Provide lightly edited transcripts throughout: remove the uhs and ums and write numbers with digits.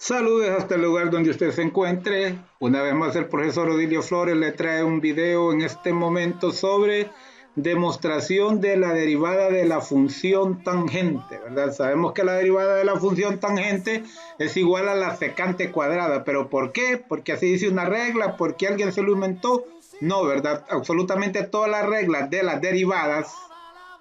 Saludos hasta el lugar donde usted se encuentre. Una vez más el profesor Odilio Flores le trae un video en este momento sobre demostración de la derivada de la función tangente, ¿verdad? Sabemos que la derivada de la función tangente es igual a la secante cuadrada, pero ¿por qué? Porque así dice una regla, porque alguien se lo inventó. No, ¿verdad? Absolutamente todas las reglas de las derivadas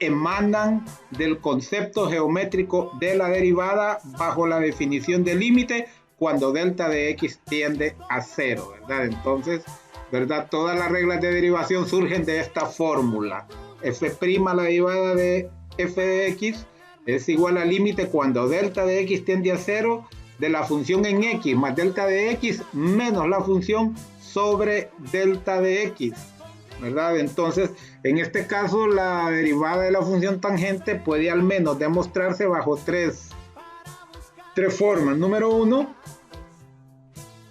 emanan del concepto geométrico de la derivada bajo la definición del límite cuando delta de x tiende a cero, ¿verdad? Entonces, ¿verdad? Todas las reglas de derivación surgen de esta fórmula. F', la derivada de f de x, es igual al límite cuando delta de x tiende a cero de la función en x más delta de x menos la función sobre delta de x, ¿verdad? Entonces, en este caso, la derivada de la función tangente puede al menos demostrarse bajo tres formas. Número uno,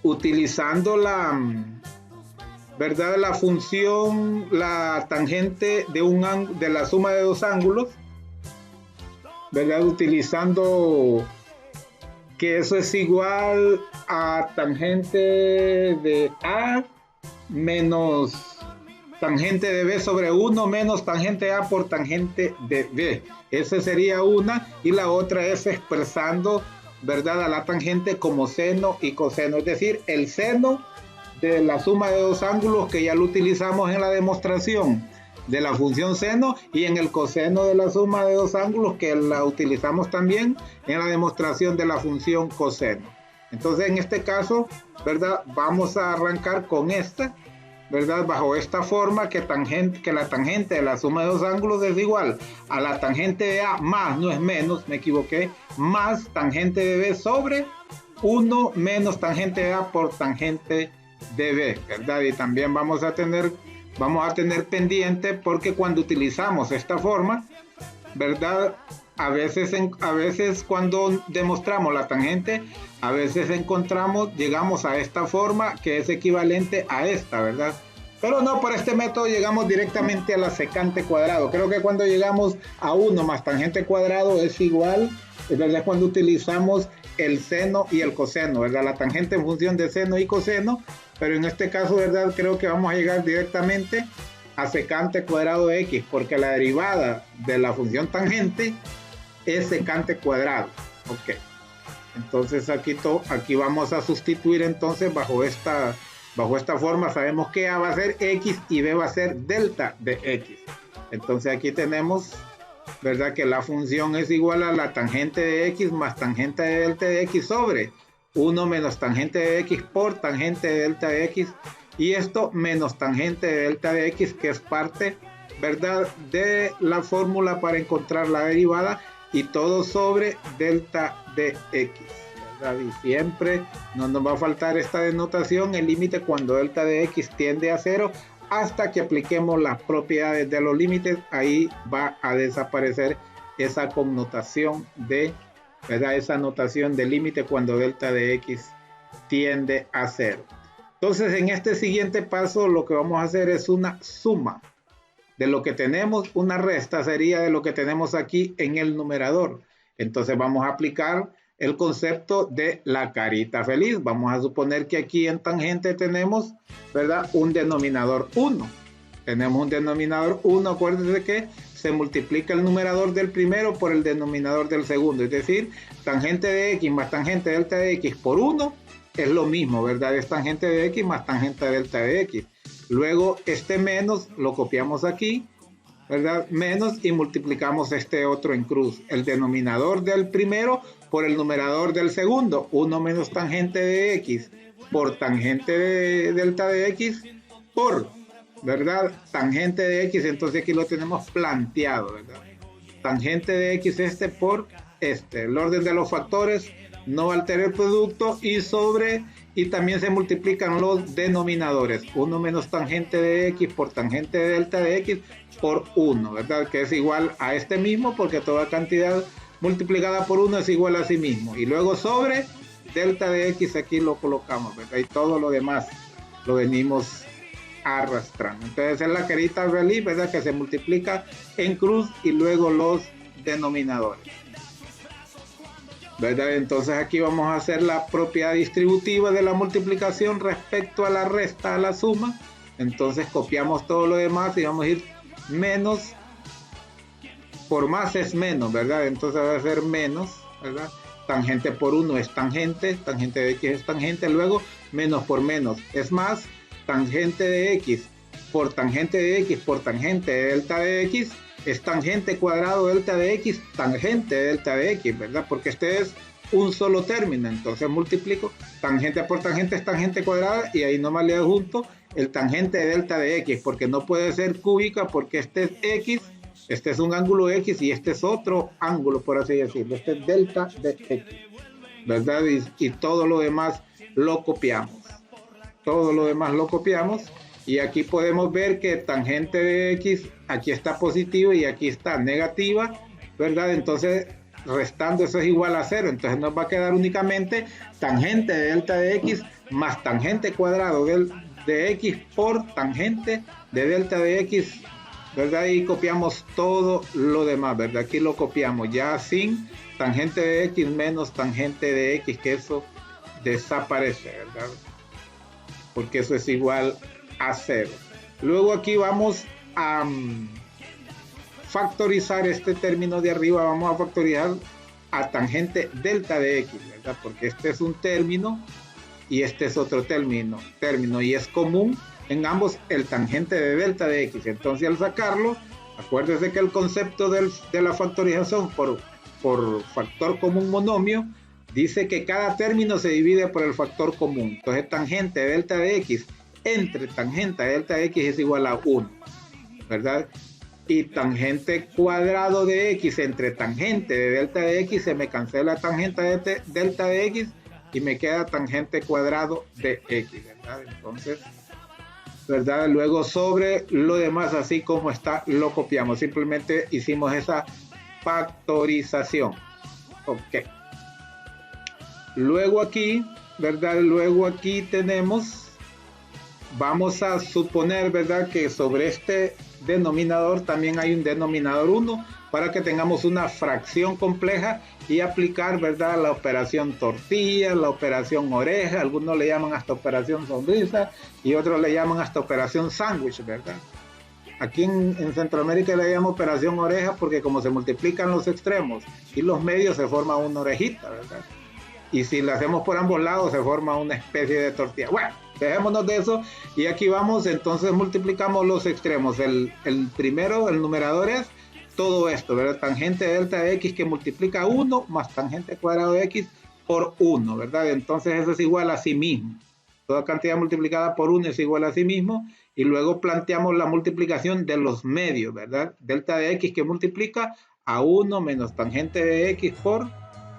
utilizando ¿verdad? La función, la tangente de la suma de dos ángulos, ¿verdad? Utilizando que eso es igual a tangente de A menos tangente de B sobre 1 menos tangente A por tangente de B. Esa sería una, y la otra es expresando, ¿verdad?, a la tangente como seno y coseno, es decir, el seno de la suma de dos ángulos que ya lo utilizamos en la demostración de la función seno, y en el coseno de la suma de dos ángulos que la utilizamos también en la demostración de la función coseno. Entonces, en este caso, ¿verdad?, vamos a arrancar con esta, ¿verdad?, bajo esta forma que la tangente de la suma de dos ángulos es igual a la tangente de A más, no es menos, me equivoqué, más tangente de B sobre 1 menos tangente de A por tangente de B, ¿verdad? Y también vamos a tener pendiente, porque cuando utilizamos esta forma, ¿verdad?, a veces cuando demostramos la tangente, a veces llegamos a esta forma que es equivalente a esta, ¿verdad? Pero no, por este método llegamos directamente a la secante cuadrado. Creo que cuando llegamos a 1 más tangente cuadrado es igual, ¿verdad?, cuando utilizamos el seno y el coseno, ¿verdad? La tangente en función de seno y coseno, pero en este caso, ¿verdad?, creo que vamos a llegar directamente a secante cuadrado de x, porque la derivada de la función tangente es secante cuadrado. Ok, entonces aquí vamos a sustituir entonces bajo esta forma. Sabemos que A va a ser x y B va a ser delta de x. Entonces aquí tenemos, ¿verdad?, que la función es igual a la tangente de x más tangente de delta de x sobre 1 menos tangente de x por tangente de delta de x, y esto menos tangente de delta de x, que es parte, ¿verdad?, de la fórmula para encontrar la derivada, y todo sobre delta de x, ¿verdad? Y siempre no nos va a faltar esta denotación, el límite cuando delta de x tiende a cero, hasta que apliquemos las propiedades de los límites. Ahí va a desaparecer esa connotación ¿verdad?, esa notación de límite cuando delta de x tiende a cero. Entonces, en este siguiente paso, lo que vamos a hacer es una suma de lo que tenemos, una resta sería de lo que tenemos aquí en el numerador. Entonces, vamos a aplicar el concepto de la carita feliz. Vamos a suponer que aquí en tangente tenemos, ¿verdad?, un denominador 1. Tenemos un denominador 1, acuérdense que se multiplica el numerador del primero por el denominador del segundo, es decir, tangente de x más tangente de delta de x por 1 es lo mismo, ¿verdad? Es tangente de x más tangente de delta de x. Luego este menos lo copiamos aquí, ¿verdad?, menos, y multiplicamos este otro en cruz, el denominador del primero por el numerador del segundo, 1 menos tangente de x por tangente de delta de x por, ¿verdad?, tangente de x. Entonces aquí lo tenemos planteado, ¿verdad? Tangente de x por el orden de los factores no altera el producto, y también se multiplican los denominadores, 1 menos tangente de x por tangente de delta de x por 1, ¿verdad?, que es igual a este mismo, porque toda cantidad multiplicada por 1 es igual a sí mismo, y luego sobre delta de x aquí lo colocamos, ¿verdad?, y todo lo demás lo venimos arrastrando. Entonces es la carita feliz, ¿verdad?, que se multiplica en cruz y luego los denominadores. ¿verdad? Entonces aquí vamos a hacer la propiedad distributiva de la multiplicación respecto a la resta, a la suma. Entonces copiamos todo lo demás y vamos a ir menos por más es menos, ¿verdad? Entonces va a ser menos, ¿verdad? Tangente por 1 es tangente, tangente de x es tangente, luego menos por menos es más, tangente de x por tangente de x por tangente de delta de x es tangente cuadrado delta de x, tangente de delta de x, ¿verdad? Porque este es un solo término, entonces multiplico tangente por tangente es tangente cuadrada y ahí nomás le adjunto el tangente de delta de x, porque no puede ser cúbica porque este es x, este es un ángulo x y este es otro ángulo, por así decirlo, este es delta de x, ¿verdad? Y todo lo demás lo copiamos, todo lo demás lo copiamos. Y aquí podemos ver que tangente de x, aquí está positiva y aquí está negativa, ¿verdad? Entonces, restando eso es igual a 0. Entonces nos va a quedar únicamente tangente de delta de x más tangente cuadrado de x por tangente de delta de x, ¿verdad? Y copiamos todo lo demás, ¿verdad? Aquí lo copiamos ya sin tangente de x menos tangente de x, que eso desaparece, ¿verdad? Porque eso es igual a 0. Luego aquí vamos a factorizar este término de arriba, vamos a factorizar a tangente delta de x, ¿verdad? Porque este es un término y este es otro término y es común en ambos el tangente de delta de x. Entonces al sacarlo, acuérdense que el concepto de la factorización por factor común monomio dice que cada término se divide por el factor común. Entonces tangente de delta de x entre tangente de delta de x es igual a 1, ¿verdad? Y tangente cuadrado de x entre tangente de delta de x, se me cancela tangente de delta de x y me queda tangente cuadrado de x, ¿verdad? Entonces, ¿verdad? Luego sobre lo demás, así como está, lo copiamos. Simplemente hicimos esa factorización. Ok. Luego aquí, ¿verdad? Luego aquí tenemos, vamos a suponer, ¿verdad?, que sobre este denominador también hay un denominador 1 para que tengamos una fracción compleja y aplicar, ¿verdad?, la operación tortilla, la operación oreja, algunos le llaman hasta operación sonrisa y otros le llaman hasta operación sándwich, ¿verdad? Aquí en Centroamérica le llaman operación oreja porque como se multiplican los extremos y los medios se forma una orejita, ¿verdad? Y si la hacemos por ambos lados se forma una especie de tortilla. Bueno, dejémonos de eso y aquí vamos, entonces multiplicamos los extremos. El primero, el numerador es todo esto, ¿verdad? Tangente de delta de x que multiplica 1 más tangente cuadrado de x por 1, ¿verdad? Entonces eso es igual a sí mismo. Toda cantidad multiplicada por 1 es igual a sí mismo y luego planteamos la multiplicación de los medios, ¿verdad? Delta de x que multiplica a 1 menos tangente de x por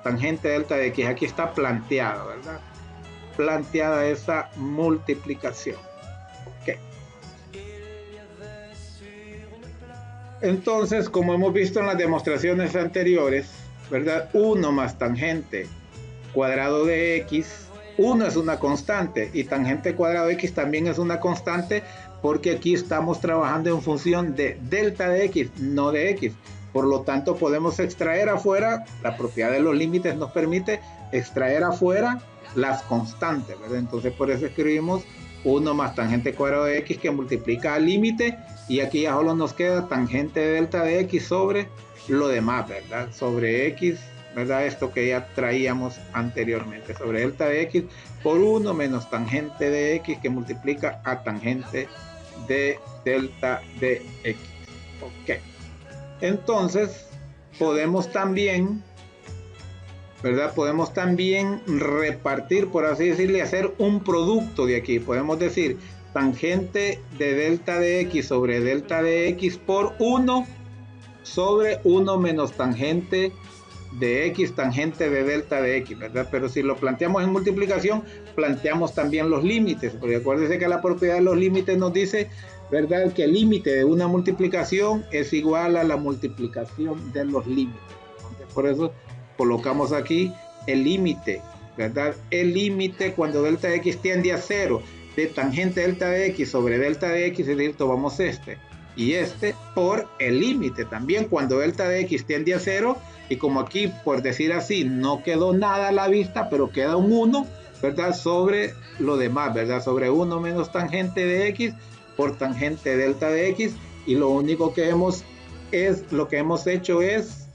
tangente delta de x. Aquí está planteado, ¿verdad? Planteada esa multiplicación. Ok. Entonces, como hemos visto en las demostraciones anteriores, ¿verdad? 1 más tangente cuadrado de x, 1 es una constante y tangente cuadrado de x también es una constante porque aquí estamos trabajando en función de delta de x, no de x. Por lo tanto, podemos extraer afuera, la propiedad de los límites nos permite extraer afuera las constantes, ¿verdad? Entonces, por eso escribimos 1 más tangente cuadrado de x que multiplica al límite y aquí ya solo nos queda tangente de delta de x sobre lo demás, ¿verdad? Sobre x, ¿verdad? Esto que ya traíamos anteriormente, sobre delta de x por 1 menos tangente de x que multiplica a tangente de delta de x. Ok. Entonces, podemos también, ¿verdad? Podemos también repartir, por así decirle, hacer un producto de aquí. Podemos decir tangente de delta de x sobre delta de x por 1 sobre 1 menos tangente de x tangente de delta de x, ¿verdad? Pero si lo planteamos en multiplicación, planteamos también los límites, porque acuérdense que la propiedad de los límites nos dice, ¿verdad?, que el límite de una multiplicación es igual a la multiplicación de los límites. Entonces, por eso colocamos aquí el límite, ¿verdad? El límite cuando delta de x tiende a 0 de tangente delta de x sobre delta de x, es decir, tomamos este. y este por el límite también cuando delta de x tiende a 0, y como aquí, por decir así, no quedó nada a la vista, pero queda un 1, ¿verdad? Sobre lo demás, ¿verdad? Sobre 1 menos tangente de x por tangente delta de x, y lo único que hemos hecho es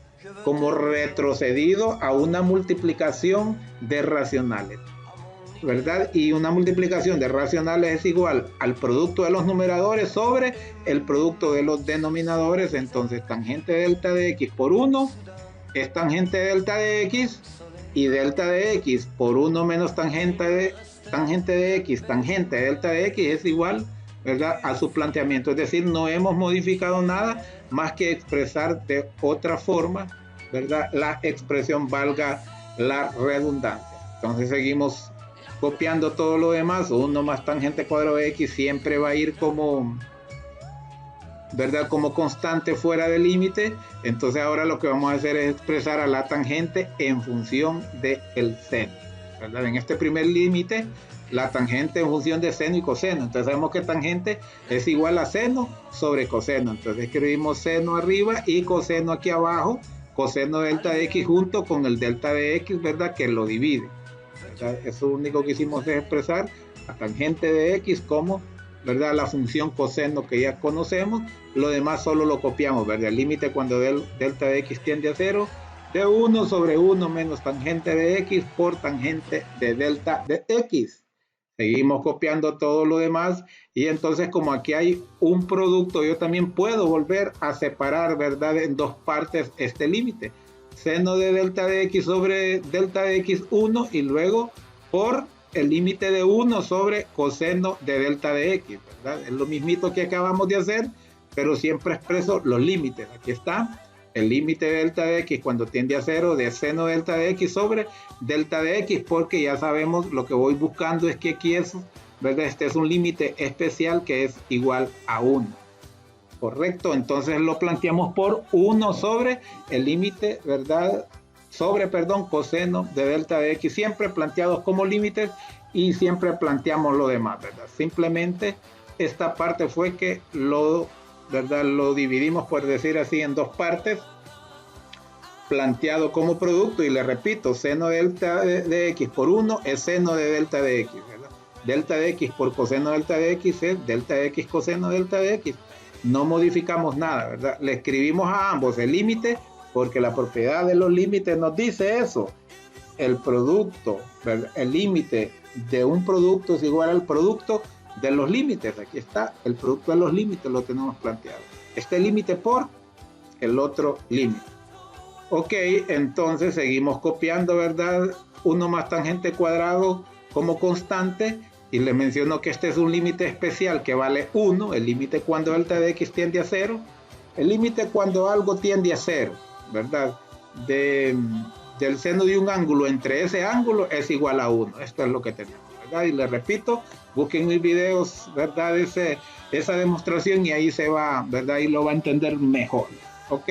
como retrocedido a una multiplicación de racionales, ¿verdad? Y una multiplicación de racionales es igual al producto de los numeradores sobre el producto de los denominadores. Entonces tangente delta de x por 1 es tangente delta de x, y delta de x por 1 menos tangente de x, tangente de delta de x es igual, ¿verdad?, a su planteamiento. Es decir, no hemos modificado nada más que expresar de otra forma, ¿verdad?, la expresión, valga la redundancia. Entonces seguimos copiando todo lo demás. 1 más tangente cuadrado de x siempre va a ir como, ¿verdad?, como constante fuera del límite. Entonces ahora lo que vamos a hacer es expresar a la tangente en función del seno, ¿verdad? En este primer límite, la tangente en función de seno y coseno. Entonces sabemos que tangente es igual a seno sobre coseno. Entonces escribimos seno arriba y coseno aquí abajo, coseno delta de x junto con el delta de x, ¿verdad?, que lo divide, ¿verdad? Eso lo único que hicimos es expresar la tangente de x como, ¿verdad?, la función coseno que ya conocemos. Lo demás solo lo copiamos, ¿verdad? El límite cuando delta de x tiende a 0, de 1 sobre 1 menos tangente de x por tangente de delta de x. Seguimos copiando todo lo demás, y entonces como aquí hay un producto, yo también puedo volver a separar, ¿verdad?, en dos partes este límite. Seno de delta de x sobre delta de x 1, y luego por el límite de 1 sobre coseno de delta de x, ¿verdad? Es lo mismito que acabamos de hacer, pero siempre expreso los límites. Aquí está el límite de delta de x cuando tiende a 0 de seno de delta de x sobre delta de x, porque ya sabemos, lo que voy buscando es que aquí es, ¿verdad?, este es un límite especial que es igual a 1. Correcto, entonces lo planteamos por 1 sobre el límite, ¿verdad?, sobre, coseno de delta de x, siempre planteados como límites, y siempre planteamos lo demás, ¿verdad? Simplemente esta parte fue que ¿verdad?, lo dividimos, por decir así, en dos partes, planteado como producto. Y le repito, seno de delta de x por 1 es seno de delta de x, ¿verdad? Delta de x por coseno de delta de x es delta de x coseno de delta de x. No modificamos nada, ¿verdad? Le escribimos a ambos el límite, porque la propiedad de los límites nos dice eso. El producto, ¿verdad?, el límite de un producto es igual al producto de los límites. Aquí está, el producto de los límites lo tenemos planteado. Este límite por el otro límite. Ok, entonces seguimos copiando, ¿verdad?, 1 más tangente cuadrado como constante, y le menciono que este es un límite especial que vale 1, el límite cuando delta de x tiende a 0, el límite cuando algo tiende a 0, ¿verdad?, del seno de un ángulo entre ese ángulo es igual a 1. Esto es lo que tenemos, ¿verdad? Y les repito, busquen mis videos, ¿verdad?, esa demostración, y ahí se va, ¿verdad?, y lo va a entender mejor. Ok,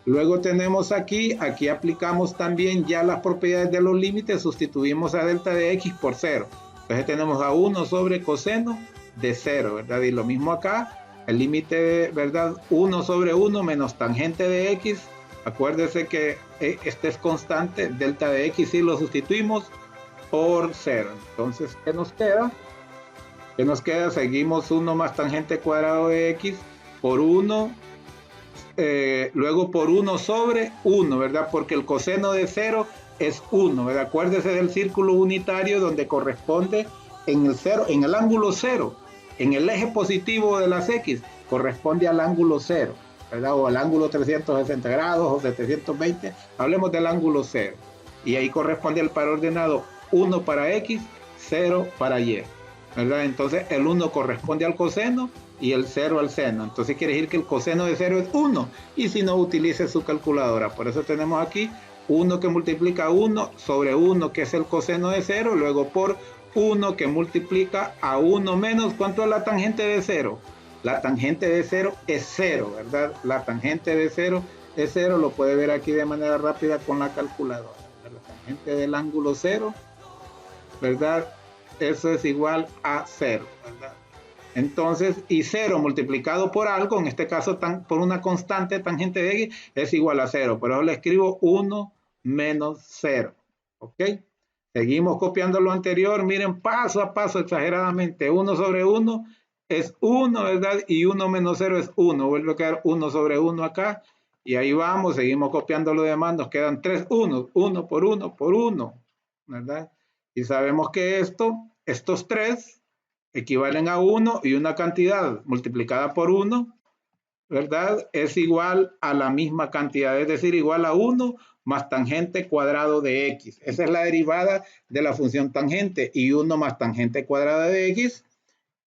luego tenemos aquí aplicamos también ya las propiedades de los límites. Sustituimos a delta de x por 0. Entonces tenemos a 1 sobre coseno de 0, ¿verdad? Y lo mismo acá, el límite, ¿verdad?, 1 sobre 1 menos tangente de x. Acuérdese que este es constante, delta de x, y lo sustituimos por 0. Entonces, ¿qué nos queda? ¿Qué nos queda? Seguimos 1 más tangente cuadrado de x por 1, luego por 1 sobre 1, ¿verdad? Porque el coseno de 0 es 1, ¿verdad? Acuérdese del círculo unitario donde corresponde en el 0, en el ángulo 0, en el eje positivo de las x, corresponde al ángulo 0, ¿verdad?, o al ángulo 360 grados o 720, hablemos del ángulo 0, y ahí corresponde el par ordenado 1 para x, 0 para y, ¿verdad? Entonces el 1 corresponde al coseno y el 0 al seno. Entonces quiere decir que el coseno de 0 es 1, y si no, utilice su calculadora. Por eso tenemos aquí 1 que multiplica 1 sobre 1, que es el coseno de 0, luego por 1 que multiplica a 1 menos, ¿cuánto es la tangente de 0? La tangente de 0 es 0, ¿verdad? La tangente de 0 es 0, lo puede ver aquí de manera rápida con la calculadora. La tangente del ángulo 0, ¿verdad?, eso es igual a 0, ¿verdad? Entonces, y 0 multiplicado por algo, en este caso por una constante tangente de x, es igual a 0. Por eso le escribo 1 menos 0. ¿Ok? Seguimos copiando lo anterior. Miren, paso a paso, exageradamente. 1 sobre 1 es 1, ¿verdad? Y 1 menos 0 es 1. Vuelve a quedar 1 sobre 1 acá. Y ahí vamos, seguimos copiando lo demás. Nos quedan 3 unos. 1 por 1 por 1, ¿verdad? Y sabemos que estos 3 equivalen a 1 y una cantidad multiplicada por 1, ¿verdad? Es igual a la misma cantidad, es decir, igual a 1 más tangente cuadrado de x. Esa es la derivada de la función tangente, y 1 más tangente cuadrada de x,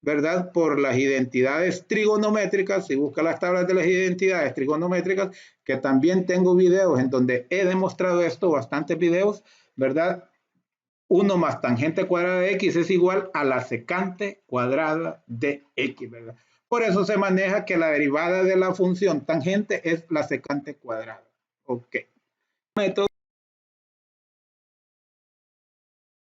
¿verdad? Por las identidades trigonométricas. Si busca las tablas de las identidades trigonométricas, que también tengo videos en donde he demostrado esto, bastantes videos, ¿verdad? 1 más tangente cuadrada de x es igual a la secante cuadrada de x, ¿verdad? Por eso se maneja que la derivada de la función tangente es la secante cuadrada. Ok. Método